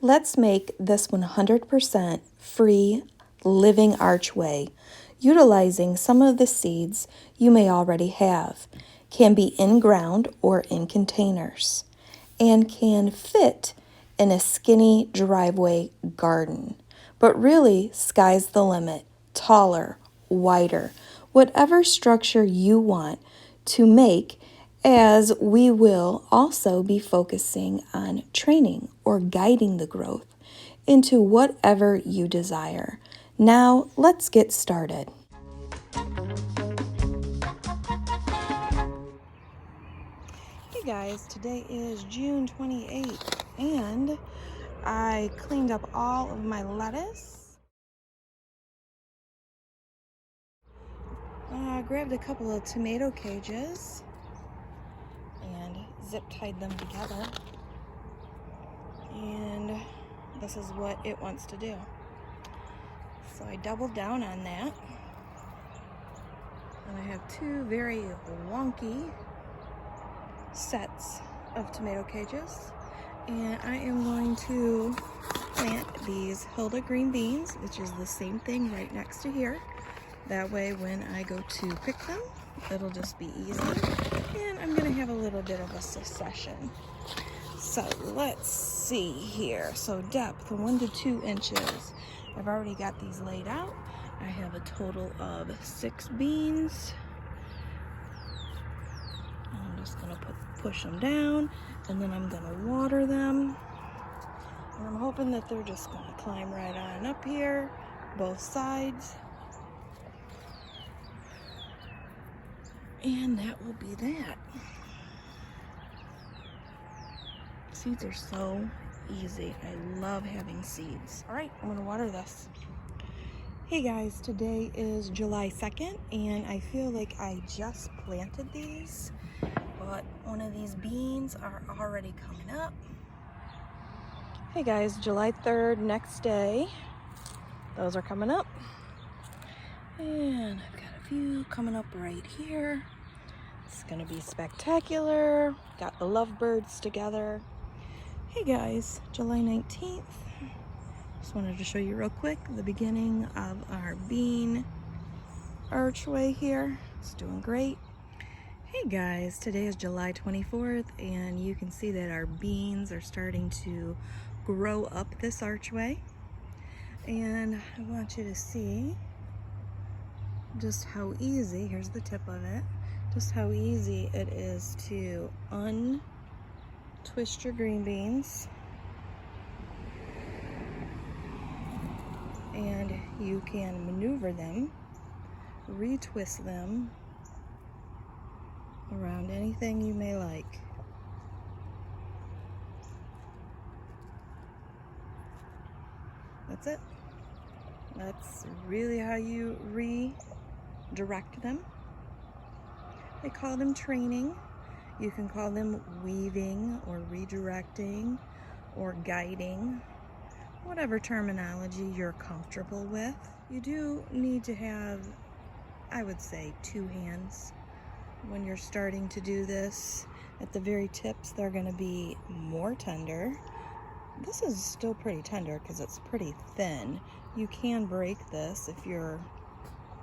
Let's make this 100% free living archway, utilizing some of the seeds you may already have, can be in ground or in containers, and can fit in a skinny driveway garden. But really, sky's the limit, taller, wider, whatever structure you want to make, as we will also be focusing on training or guiding the growth into whatever you desire. Now, let's get started. Hey guys, today is June 28th, and I cleaned up all of my lettuce. I grabbed a couple of tomato cages and zip tied them together. And this is what it wants to do. So I doubled down on that. And I have two very wonky sets of tomato cages. And I am going to plant these Hilda green beans, which is the same thing right next to here. That way when I go to pick them, it'll just be easy. And I'm gonna have a little bit of a succession. So let's see here. So depth 1 to 2 inches. I've already got these laid out. I have a total of 6 beans. I'm just gonna push them down, and then I'm gonna water them. And I'm hoping that they're just gonna climb right on up here, both sides. And that will be that. Seeds are so easy. I love having seeds. All right, I'm gonna water this. Hey guys, today is July 2nd, and I feel like I just planted these, but one of these beans are already coming up. Hey guys, July 3rd, next day. Those are coming up. And I've got a few coming up right here. It's gonna be spectacular. Got the lovebirds together. Hey guys, July 19th. Just wanted to show you real quick the beginning of our bean archway here. It's doing great. Hey guys, today is July 24th, and you can see that our beans are starting to grow up this archway. And I want you to see just how easy, here's the tip of it, just how easy it is to twist your green beans, and you can maneuver them, retwist them around anything you may like. That's it. That's really how you redirect them. They call them training. You can call them weaving or redirecting or guiding, whatever terminology you're comfortable with. You do need to have, I would say, 2 hands when you're starting to do this. At the very tips, they're going to be more tender. This is still pretty tender because it's pretty thin. You can break this if you're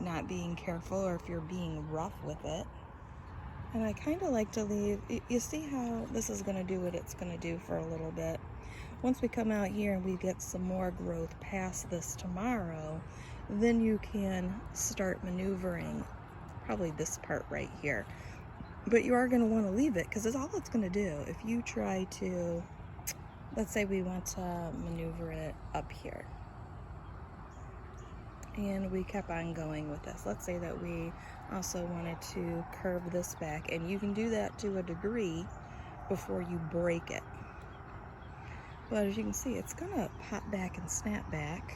not being careful or if you're being rough with it. And I kind of like to leave, you see how this is going to do what it's going to do for a little bit. Once we come out here and we get some more growth past this tomorrow, then you can start maneuvering probably this part right here. But you are going to want to leave it because it's all it's going to do. If you try to, let's say we want to maneuver it up here, and we kept on going with this. Let's say that we also wanted to curve this back, and you can do that to a degree before you break it. But as you can see, it's gonna pop back and snap back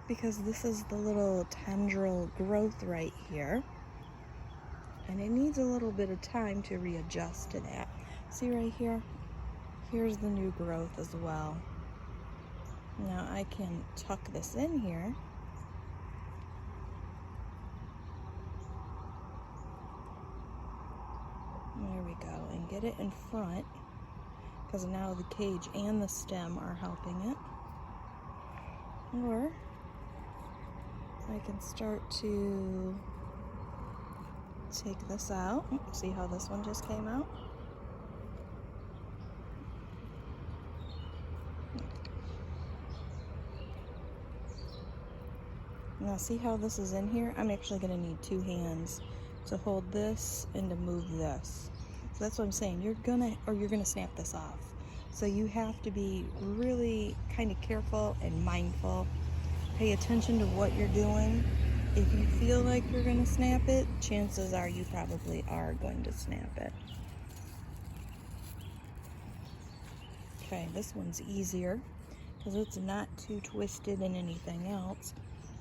because this is the little tendril growth right here, and it needs a little bit of time to readjust to that. See right here? Here's the new growth as well. Now I can tuck this in here. There we go, and get it in front. because now the cage and the stem are helping it. Or I can start to take this out. See how this one just came out? Now see how this is in here? I'm actually going to need 2 hands to hold this and to move this. So that's what I'm saying. You're gonna snap this off. So you have to be really kind of careful and mindful. Pay attention to what you're doing. If you feel like you're going to snap it, chances are you probably are going to snap it. Okay, this one's easier because it's not too twisted in anything else.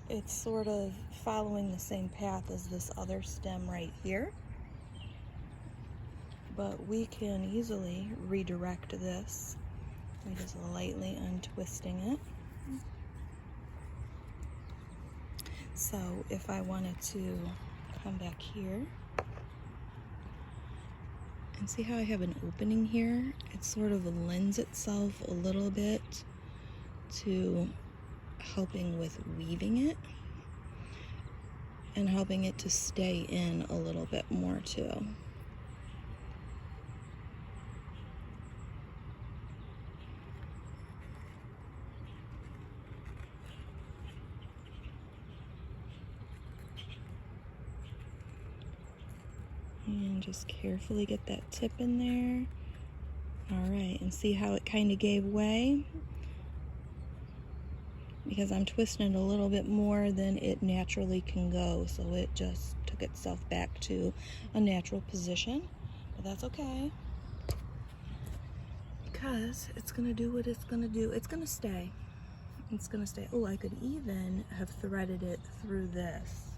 It's sort of following the same path as this other stem right here. But we can easily redirect this by just lightly untwisting it. So if I wanted to come back here and see how I have an opening here, it sort of lends itself a little bit to helping with weaving it and helping it to stay in a little bit more too. And just carefully get that tip in there. All right, and see how it kind of gave way? Because I'm twisting it a little bit more than it naturally can go, so it just took itself back to a natural position. But that's okay, because it's gonna do what it's gonna do. It's gonna stay. It's gonna stay. Oh, I could even have threaded it through this.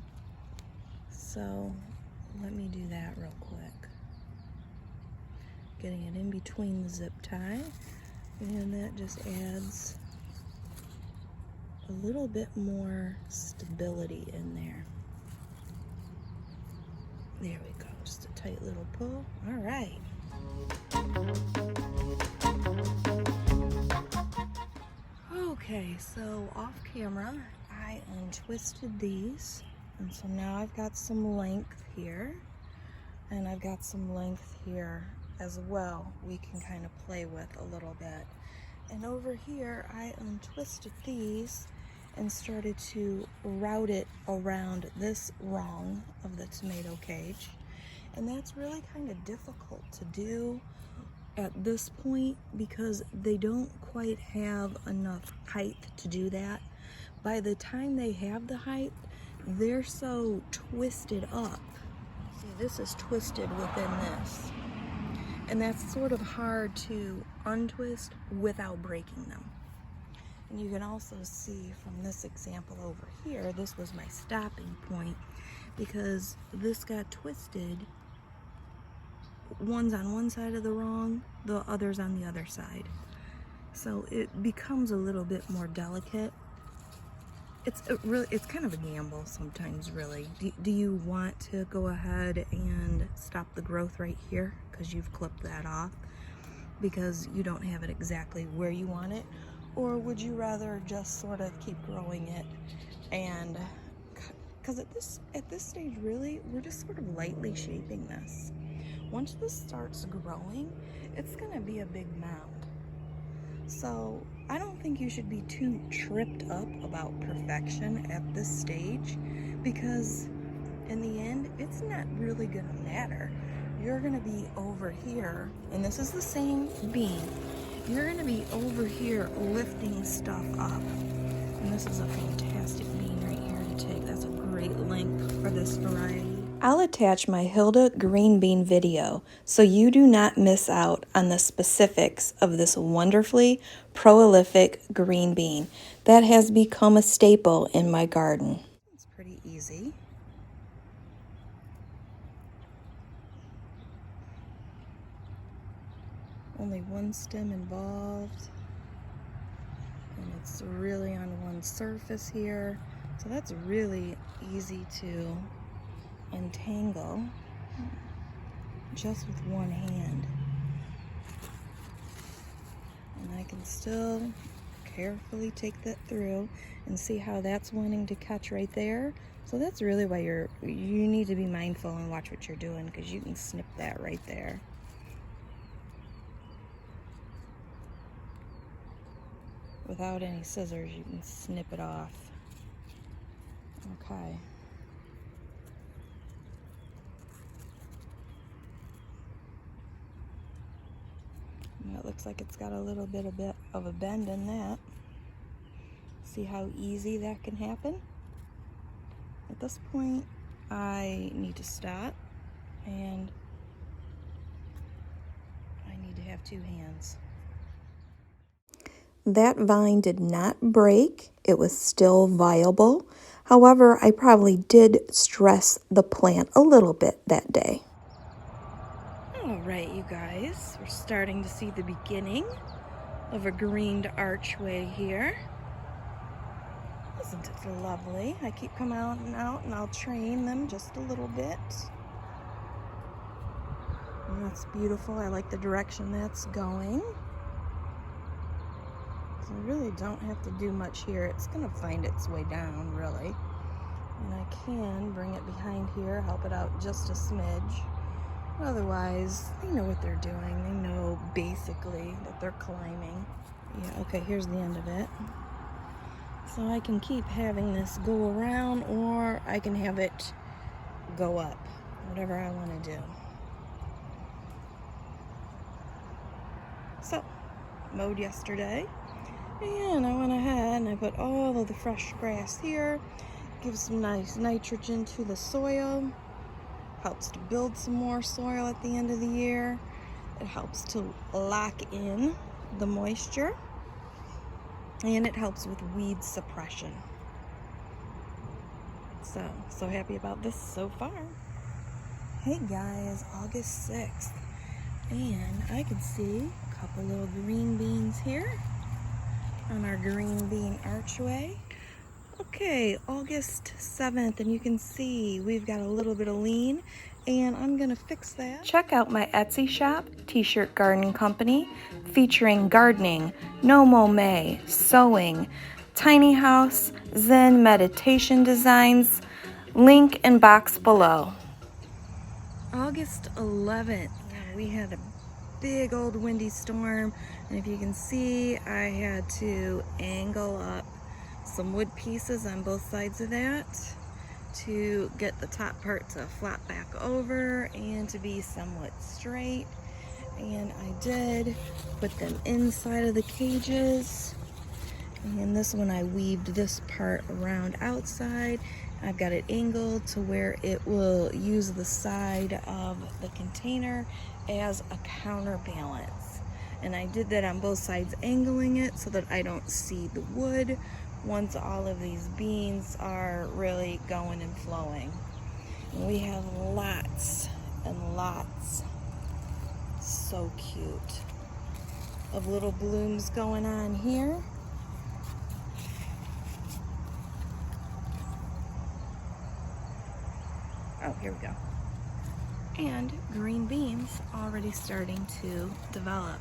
So let me do that real quick. Getting it in between the zip tie, and that just adds a little bit more stability in there. There we go, just a tight little pull. All right. Okay, so off camera, I untwisted these, and so now I've got some length here, and I've got some length here as well we can kind of play with a little bit. And over here, I untwisted these and started to route it around this rung of the tomato cage. And that's really kind of difficult to do at this point because they don't quite have enough height to do that. By the time they have the height, they're so twisted up. See, this is twisted within this. And that's sort of hard to untwist without breaking them. And you can also see from this example over here, this was my stopping point because this got twisted. One's on one side of the rung, the other's on the other side. So it becomes a little bit more delicate. It's kind of a gamble sometimes, really. Do you want to go ahead and stop the growth right here because you've clipped that off because you don't have it exactly where you want it? Or would you rather just sort of keep growing it? And because at this stage, really, we're just sort of lightly shaping this. Once this starts growing, it's gonna be a big mound. So I don't think you should be too tripped up about perfection at this stage because in the end, it's not really gonna matter. You're gonna be over here, and this is the same bean. You're gonna be over here lifting stuff up. And this is a fantastic bean right here to take. That's a great length for this variety. I'll attach my Hilda green bean video so you do not miss out on the specifics of this wonderfully prolific green bean that has become a staple in my garden. It's pretty easy. Only one stem involved, and it's really on one surface here, so that's really easy to untangle just with one hand. can still carefully take that through and see how that's wanting to catch right there. So that's really why you need to be mindful and watch what you're doing, because you can snip that right there. Without any scissors, you can snip it off. Okay. And it looks like it's got a little bit of a bend in that. See how easy that can happen? At this point, I need to stop, and I need to have two hands. That vine did not break. It was still viable. However, I probably did stress the plant a little bit that day. All right, you guys, we're starting to see the beginning of a greened archway here. Isn't it lovely? I keep coming out and I'll train them just a little bit. And that's beautiful. I like the direction that's going. So I really don't have to do much here. It's gonna find its way down, really. And I can bring it behind here, help it out just a smidge. Otherwise, they know what they're doing. They know basically that they're climbing. Yeah, okay, here's the end of it. So I can keep having this go around, or I can have it go up, whatever I want to do. So, mowed yesterday, and I went ahead and I put all of the fresh grass here, gives some nice nitrogen to the soil, helps to build some more soil at the end of the year. It helps to lock in the moisture, and it helps with weed suppression. So happy about this so far. Hey guys, August 6th, and I can see a couple little green beans here on our green bean archway. Okay, August 7th, and you can see we've got a little bit of lean, and I'm gonna fix that. Check out my Etsy shop, T-Shirt Garden Company, featuring gardening, No Mow May, sewing, tiny house, Zen meditation designs. Link in box below. August 11th, we had a big old windy storm, and if you can see, I had to angle up some wood pieces on both sides of that to get the top part to flap back over and to be somewhat straight. And I did put them inside of the cages, and this one I weaved this part around outside. I've got it angled to where it will use the side of the container as a counterbalance. And I did that on both sides, angling it so that I don't see the wood once all of these beans are really going and flowing. And we have lots and lots, so cute, of little blooms going on here. Oh, here we go. And green beans already starting to develop.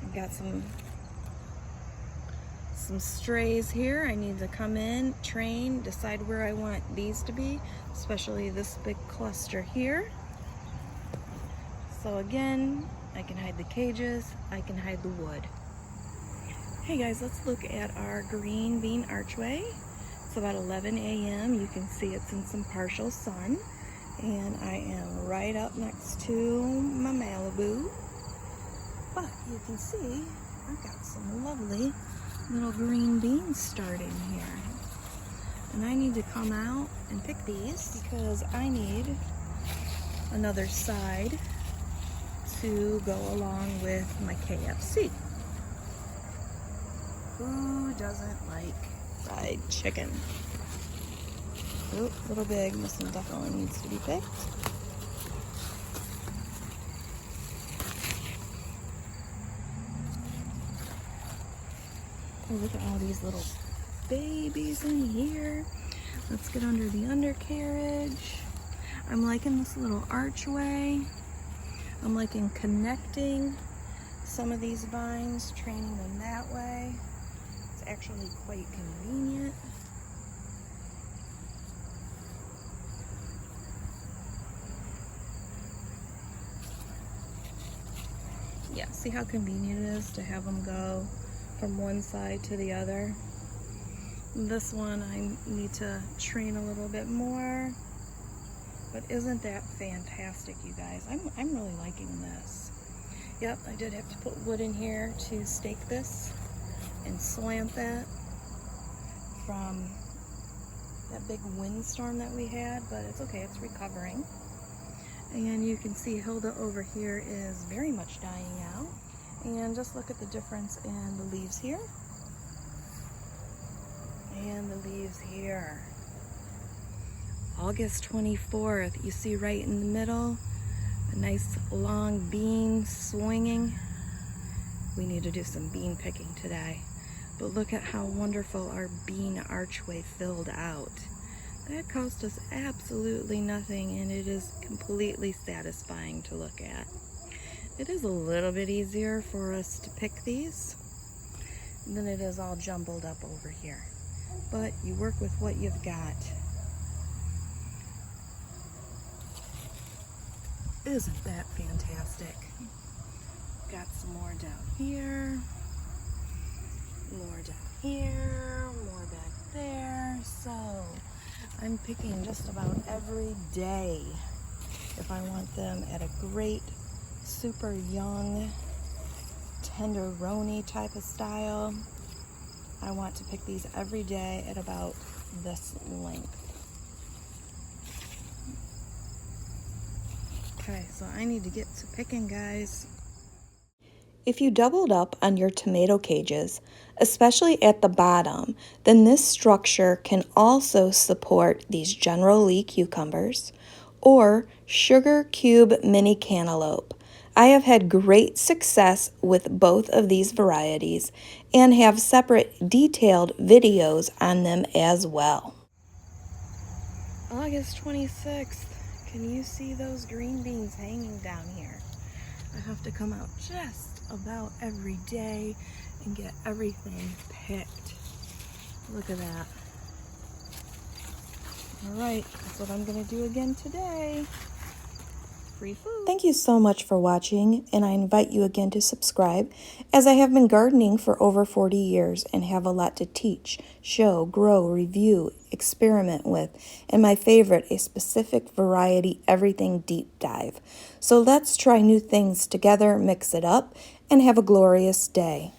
I've got some strays here. I need to come in, train, decide where I want these to be, especially this big cluster here. So again, I can hide the cages, I can hide the wood. Hey guys, let's look at our green bean archway. It's about 11 a.m. You can see it's in some partial sun, and I am right up next to my Malibu. But you can see I've got some lovely little green beans starting here. And I need to come out and pick these because I need another side to go along with my KFC. Who doesn't like fried chicken? Oh, a little big. This one definitely needs to be picked. Oh, look at all these little babies in here. Let's get under the undercarriage. I'm liking this little archway. I'm liking connecting some of these vines, training them that way. It's actually quite convenient. Yeah, see how convenient it is to have them go from one side to the other. This one I need to train a little bit more, but isn't that fantastic, you guys? I'm really liking this. Yep, I did have to put wood in here to stake this and slant that from that big windstorm that we had, but it's okay, it's recovering. And you can see Hilda over here is very much dying out. And just look at the difference in the leaves here and the leaves here. August 24th, you see right in the middle, a nice long bean swinging. We need to do some bean picking today. But look at how wonderful our bean archway filled out. That cost us absolutely nothing, and it is completely satisfying to look at. It is a little bit easier for us to pick these than it is all jumbled up over here. But you work with what you've got. Isn't that fantastic? Got some more down here, more down here, more back there. So I'm picking just about every day if I want them at a great, super young, tenderoni type of style. I want to pick these every day at about this length. Okay, so I need to get to picking, guys. If you doubled up on your tomato cages, especially at the bottom, then this structure can also support these General Lee cucumbers or sugar cube mini cantaloupe. I have had great success with both of these varieties and have separate detailed videos on them as well. August 26th, can you see those green beans hanging down here? I have to come out just about every day and get everything picked. Look at that. All right, that's what I'm gonna do again today. Free food. Thank you so much for watching, and I invite you again to subscribe, as I have been gardening for over 40 years and have a lot to teach, show, grow, review, experiment with, and my favorite, a specific variety everything deep dive. So let's try new things together, mix it up, and have a glorious day.